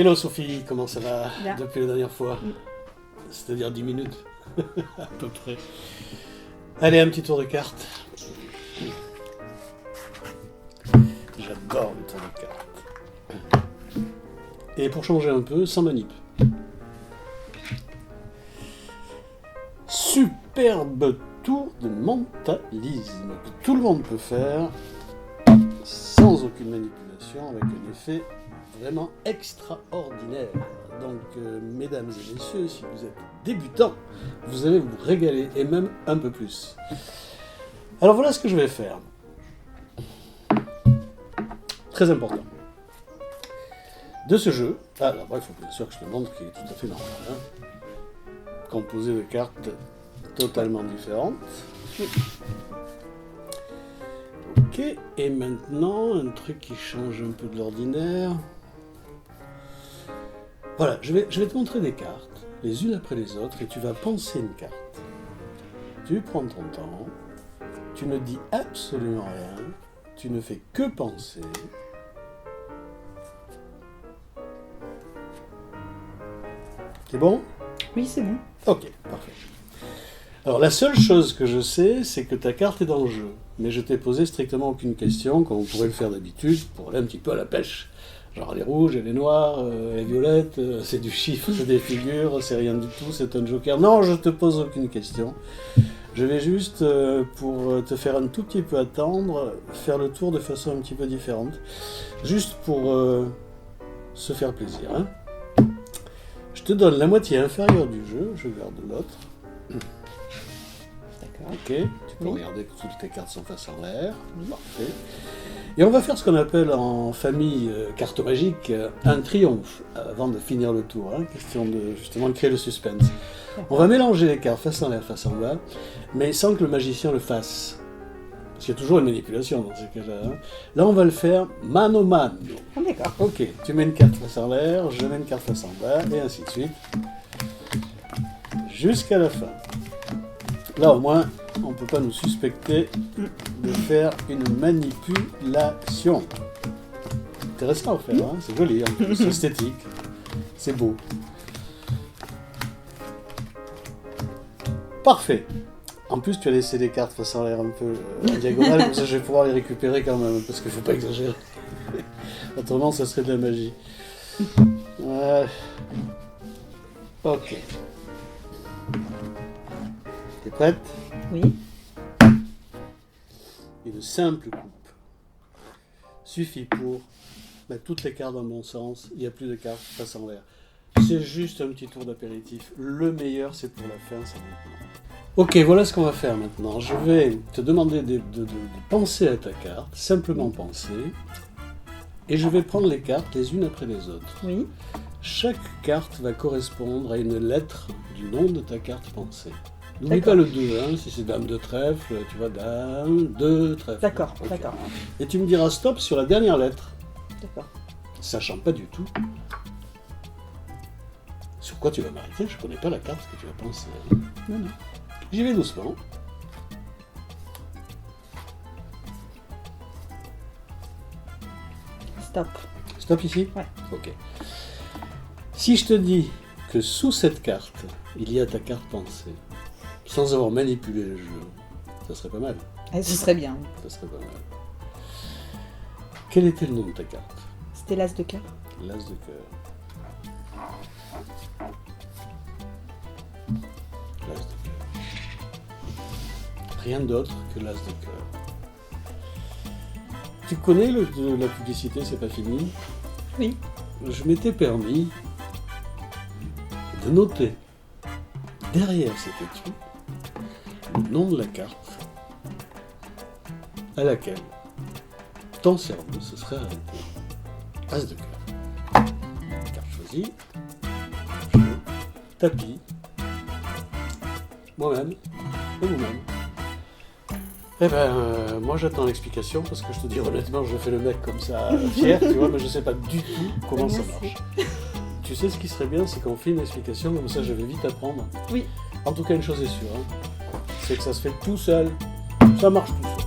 Hello Sophie, comment ça va Bien. depuis la dernière fois? C'est-à-dire 10 minutes, à peu près. Allez, un petit tour de cartes. J'adore le tour de cartes. Et pour changer un peu, sans manip. Superbe tour de mentalisme que tout le monde peut faire sans aucune manipulation, avec un effet vraiment extraordinaire. Donc, mesdames et messieurs, si vous êtes débutants, vous allez vous régaler, et même un peu plus. Alors voilà ce que je vais faire. Très important. De ce jeu, d'abord il faut bien sûr que je te montre qu'il est tout à fait normal. Hein. Composé de cartes totalement différentes. Ok, et maintenant, un truc qui change un peu de l'ordinaire. Voilà, je vais te montrer des cartes, les unes après les autres, et tu vas penser une carte. Tu prends ton temps, tu ne dis absolument rien, tu ne fais que penser. C'est bon ? Oui, c'est bon. Ok, parfait. Alors la seule chose que je sais, c'est que ta carte est dans le jeu, mais je t'ai posé strictement aucune question, comme on pourrait le faire d'habitude, pour aller un petit peu à la pêche. Genre les rouges et les noirs, les violettes, c'est du chiffre, c'est des figures, c'est rien du tout, c'est un joker. Non, je te pose aucune question. Je vais juste, pour te faire un tout petit peu attendre, faire le tour de façon un petit peu différente. Juste pour se faire plaisir. Hein. Je te donne la moitié inférieure du jeu, je garde l'autre. D'accord. Ok, tu peux regarder que toutes tes cartes sont face en l'air. Parfait. Et on va faire ce qu'on appelle en famille carte magique un triomphe avant de finir le tour. Hein, question de justement créer le suspense. On va mélanger les cartes face en l'air, face en bas, mais sans que le magicien le fasse. Parce qu'il y a toujours une manipulation dans ces cas-là. Hein. Là, on va le faire mano mano. Ah, d'accord. Ok, tu mets une carte face en l'air, je mets une carte face en bas, et ainsi de suite. Jusqu'à la fin. Là, au moins, on ne peut pas nous suspecter de faire une manipulation. Intéressant à faire, hein, c'est joli, hein, c'est esthétique, c'est beau. Parfait. En plus, tu as laissé les cartes face en l'air un peu en diagonale, comme ça je vais pouvoir les récupérer quand même, parce qu'il ne faut pas exagérer. Autrement, ça serait de la magie. Ok. T'es prête ? Oui. Une simple coupe suffit pour mettre toutes les cartes dans le bon sens. Il n'y a plus de cartes face en l'air. C'est juste un petit tour d'apéritif. Le meilleur, c'est pour la fin, c'est maintenant. Ok, voilà ce qu'on va faire maintenant. Je vais te demander de penser à ta carte, simplement penser, et je vais prendre les cartes les unes après les autres. Oui. Chaque carte va correspondre à une lettre du nom de ta carte pensée. N'oublie D'accord. pas le 2, hein, si c'est dame de trèfle, tu vois, dame, 2, trèfle. D'accord, Ok. d'accord. Et tu me diras stop sur la dernière lettre, D'accord. sachant pas du tout sur quoi tu vas m'arrêter, je connais pas la carte que tu vas penser. Non, non. J'y vais doucement. Stop. Stop ici ? Ouais. Ok. Si je te dis que sous cette carte, il y a ta carte pensée, sans avoir manipulé le jeu, ça serait pas mal. Eh, ce serait bien. Ça serait pas mal. Quel était le nom de ta carte ? C'était l'as de cœur. L'as de cœur. L'as de cœur. Rien d'autre que l'as de cœur. Tu connais la publicité, c'est pas fini ? Oui. Je m'étais permis de noter derrière cet étui le nom de la carte à laquelle ton cerveau se serait arrêté. As de cœur. Carte choisie. Je tapis. Moi-même. Et vous-même. Eh ben, moi j'attends l'explication parce que je te dis honnêtement, je fais le mec comme ça, fier, tu vois, mais je sais pas du tout comment ça marche. Tu sais ce qui serait bien, c'est qu'on fait une explication, comme ça je vais vite apprendre. Oui. En tout cas, une chose est sûre, hein, c'est que ça se fait tout seul, ça marche tout seul.